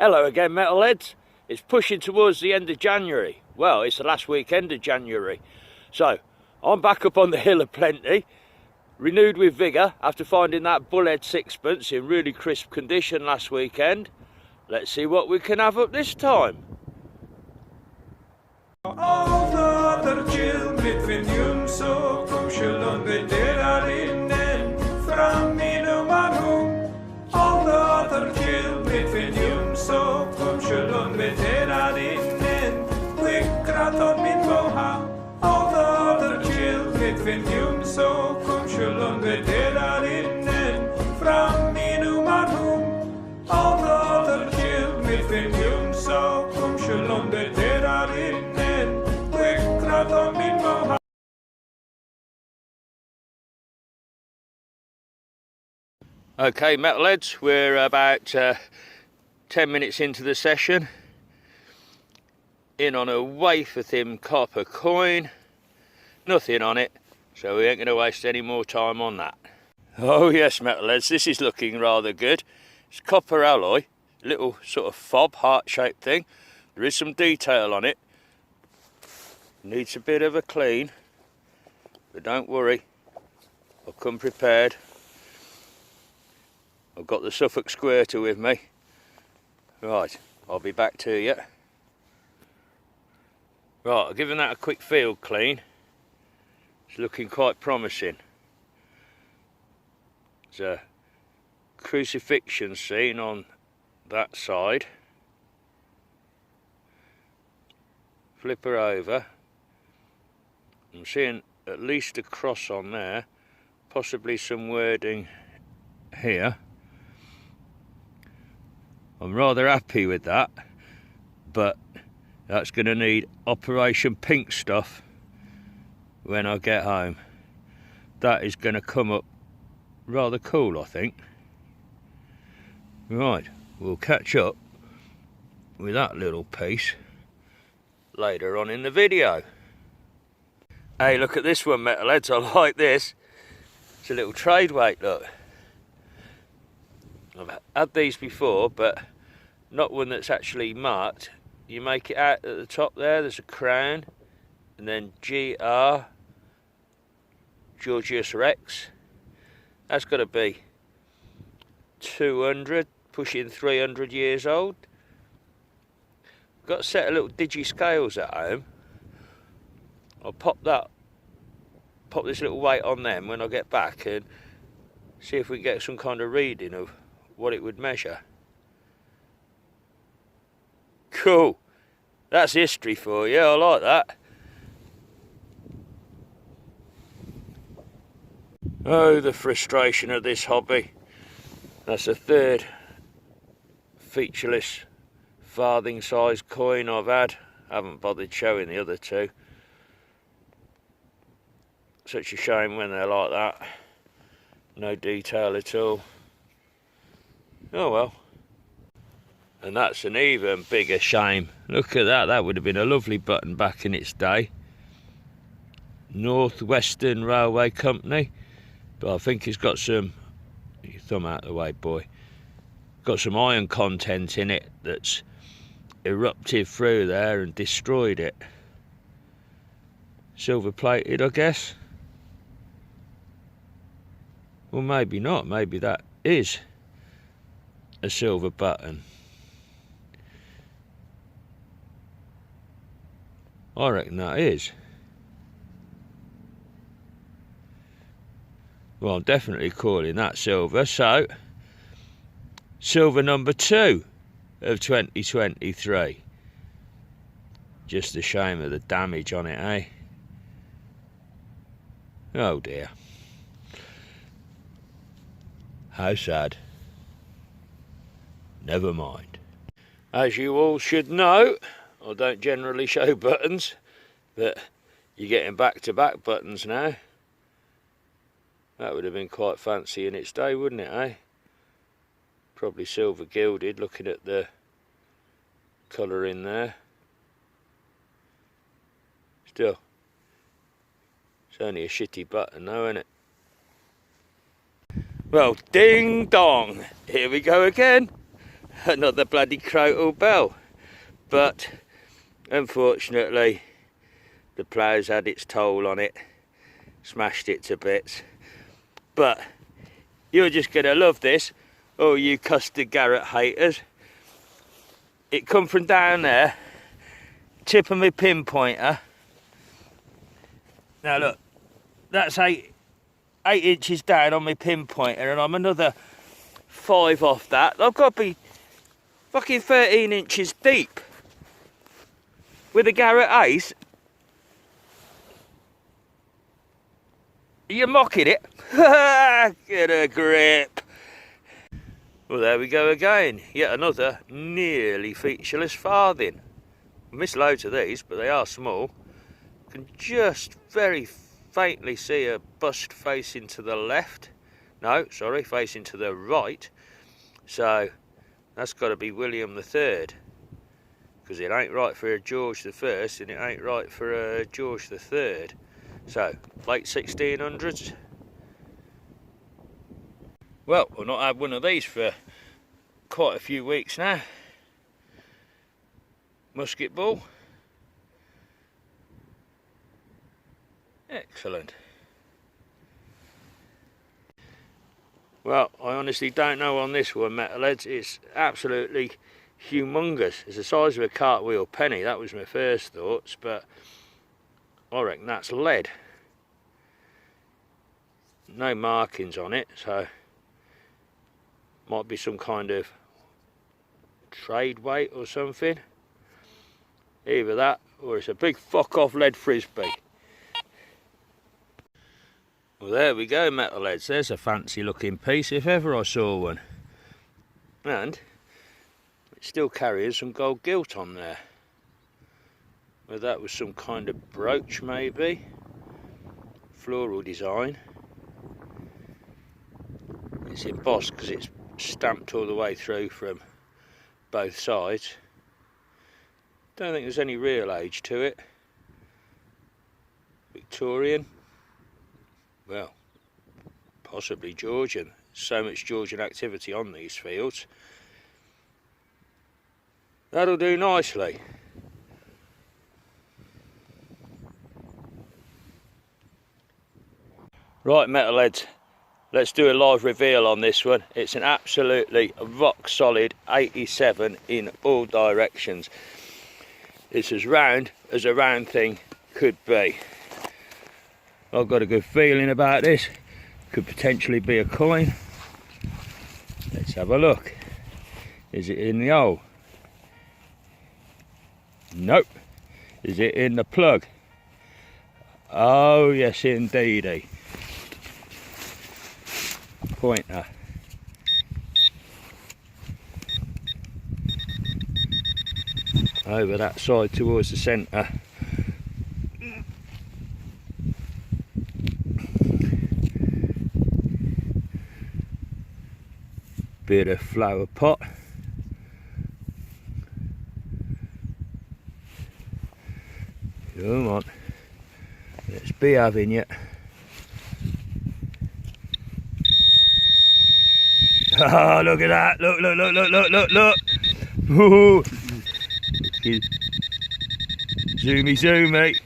Hello again, metalheads. It's pushing towards the end of January. Well, it's the last weekend of January. So, I'm back up on the hill of plenty, renewed with vigour after finding that bullhead sixpence in really crisp condition last weekend. Let's see what we can have up this time. Okay, metalheads, we're about 10 minutes into the session. In on a wafer thin copper coin. Nothing on it, so we ain't going to waste any more time on that. Oh yes, metalheads, this is looking rather good. It's copper alloy, little sort of fob, heart-shaped thing. There is some detail on it. Needs a bit of a clean, but don't worry, I'll come prepared. I've got the Suffolk squirter with me. Right, I'll be back to you. Right, I've given that a quick field clean. It's looking quite promising. There's a crucifixion scene on that side. Flip her over. I'm seeing at least a cross on there, possibly some wording here. I'm rather happy with that, but that's going to need Operation Pink stuff when I get home. That is going to come up rather cool, I think. Right, we'll catch up with that little piece later on in the video. Hey, look at this one, metalheads. I like this. It's a little trade weight, look. I've had these before, but not one that's actually marked. You make it out at the top there, there's a crown, and then GR, Georgius Rex. That's got to be 200, pushing 300 years old. Got a set of little digi scales at home. I'll pop this little weight on them when I get back and see if we can get some kind of reading of what it would measure. Cool. That's history for you. I like that. Oh, the frustration of this hobby. That's the third featureless farthing size coin I've had. I haven't bothered showing the other two. Such a shame when they're like that. No detail at all. Oh well. And that's an even bigger shame. Look at that, that would have been a lovely button back in its day. North Western Railway Company. But I think it's got some, get your thumb out of the way, boy. Got some iron content in it that's erupted through there and destroyed it. Silver plated, I guess. Well, maybe not. Maybe that is a silver button. I reckon that is. Well, I'm definitely calling that silver. So, silver number 2 of 2023. Just a shame of the damage on it, eh? Oh dear. How sad. Never mind. As you all should know, I don't generally show buttons, but you're getting back-to-back buttons now. That would have been quite fancy in its day, wouldn't it, eh? Probably silver gilded, looking at the colour in there. Still, it's only a shitty button though, isn't it? Well, ding dong, here we go again. another bloody crotal bell. But unfortunately the plough's had its toll on it, smashed it to bits. But you're just gonna love this, oh you custard Garrett haters. It come from down there, tip of my pinpointer. Now look, that's eight inches down on my pinpointer, and I'm another 5 off that. I've got to be fucking 13 inches deep with a Garrett ace. You're mocking it. Get a grip. Well, there we go again. Yet another nearly featureless farthing. I missed loads of these, but they are small. Can just very faintly see a bust facing to the left. No, sorry, facing to the right. So that's got to be William III, because it ain't right for a George I and it ain't right for a George III. So late 1600s. Well, we've not had one of these for quite a few weeks now. Musket ball. Excellent. Well, I honestly don't know on this one, metalheads. It's absolutely humongous. It's the size of a cartwheel penny. That was my first thoughts, but I reckon that's lead. No markings on it, so might be some kind of trade weight or something. Either that or it's a big fuck off lead frisbee. Well, there we go, metalheads. There's a fancy looking piece if ever I saw one. And it still carries some gold gilt on there. Well, that was some kind of brooch maybe. Floral design. It's embossed because it's stamped all the way through from both sides. Don't think there's any real age to it. Victorian. Well, possibly Georgian. So much Georgian activity on these fields. That'll do nicely. Right, metalheads, let's do a live reveal on this one. It's an absolutely rock solid 87 in all directions. It's as round as a round thing could be. I've got a good feeling about this. Could potentially be a coin. Let's have a look. Is it in the hole? Nope. Is it in the plug? Oh yes indeedy. Pointer. Over that side towards the centre. Bit of flower pot. Come on, let's be having you. Oh, look at that! Look, look, look, look, look, look, look! Ooh. Zoomy, zoomy.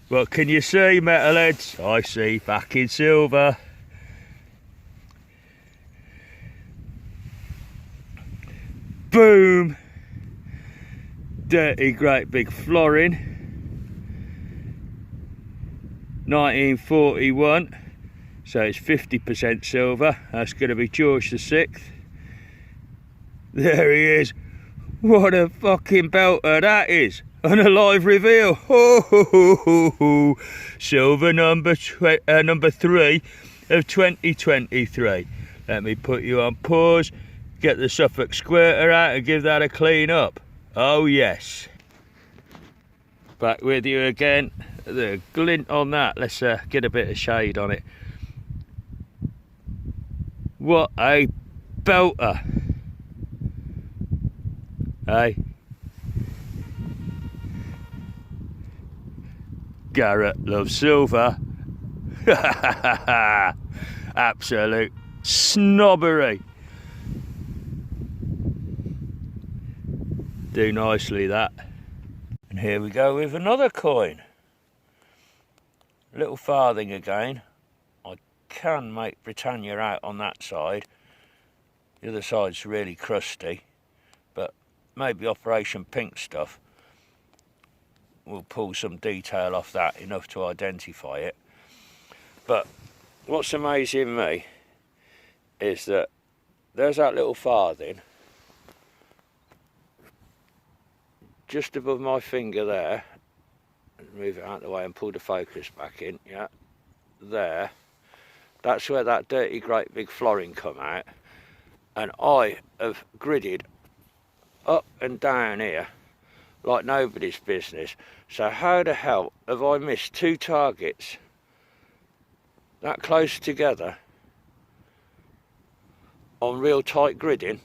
What can you see, metalheads? I see back in silver. Boom! Dirty great big florin. 1941, so it's 50% silver. That's going to be George VI. There he is. What a fucking belter that is. And a live reveal. Ho, ho, ho, ho, ho. Silver number 3 of 2023. Let me put you on pause. Get the Suffolk squirter out and give that a clean up. Oh yes. Back with you again. The glint on that. Let's get a bit of shade on it. What a belter. Hey. Garrett loves silver. Absolute snobbery. Do nicely that. And here we go with another coin. Little farthing again. I can make Britannia out on that side. The other side's really crusty, but maybe Operation Pink stuff will pull some detail off that, enough to identify it. But what's amazing me is that there's that little farthing just above my finger there. Move it out of the way and pull the focus back in. Yeah, there. That's where that dirty great big florin come out, and I have gridded up and down here like nobody's business. So how the hell have I missed two targets that close together on real tight gridding?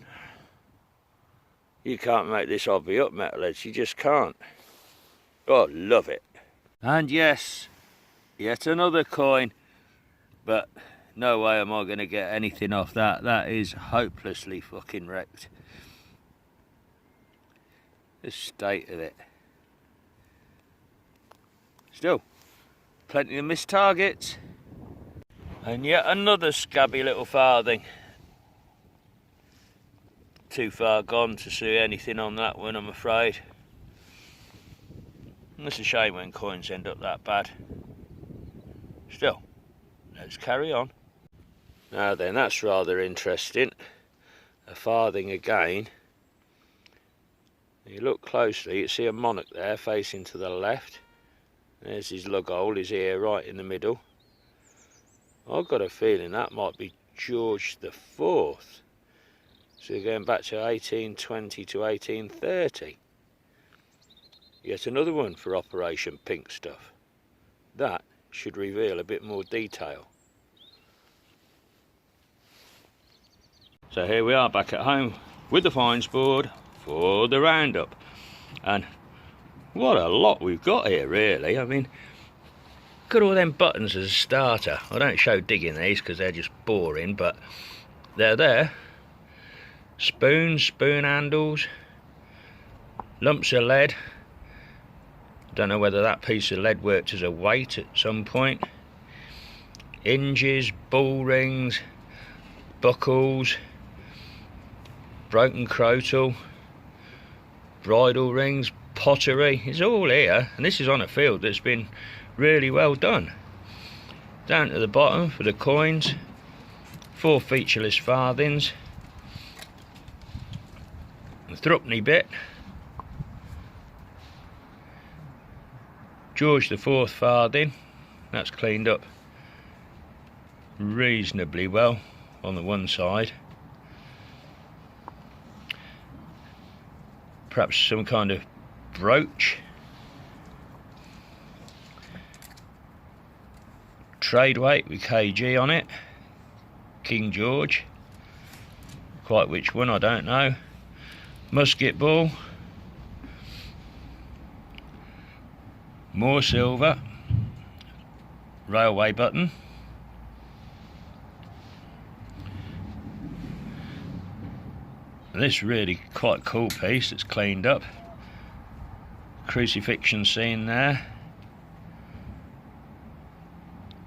You can't make this hobby up, metalheads, you just can't. Oh, love it. And yes, yet another coin, but no way am I going to get anything off that. That is hopelessly fucking wrecked. The state of it. Still, plenty of missed targets. And yet another scabby little farthing. Too far gone to see anything on that one, I'm afraid. And it's a shame when coins end up that bad. Still, let's carry on. Now then, that's rather interesting. A farthing again. You look closely, you see a monarch there facing to the left. There's his lug hole, his ear right in the middle. I've got a feeling that might be George the IV. So we're going back to 1820 to 1830. Yet another one for Operation Pink stuff. That should reveal a bit more detail. So here we are back at home with the finds board for the roundup. And what a lot we've got here, really. I mean, look at all them buttons as a starter. I don't show digging these because they're just boring, but they're there. Spoons, spoon handles, lumps of lead. Don't know whether that piece of lead worked as a weight at some point. Hinges, ball rings, buckles, broken crotal, bridle rings, pottery. It's all here, and this is on a field that's been really well done. Down to the bottom for the coins, 4 featureless farthings, the threepenny bit, George the IV farthing, that's cleaned up reasonably well on the one side. Perhaps some kind of brooch. Trade weight with kg on it. King George. Quite which one I don't know. Musket ball. More silver. Railway button. This really quite cool piece that's cleaned up. Crucifixion scene there.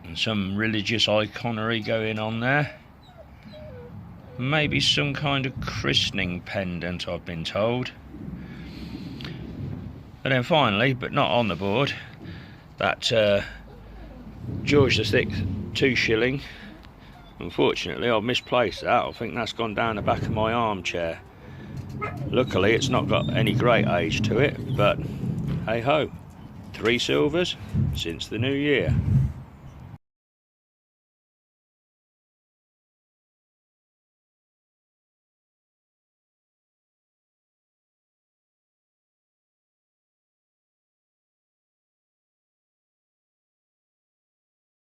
And some religious iconery going on there. Maybe some kind of christening pendant, I've been told. And then finally, but not on the board, that George the VI 2 shilling. Unfortunately, I've misplaced that. I think that's gone down the back of my armchair. Luckily, it's not got any great age to it, but hey ho, 3 silvers since the new year.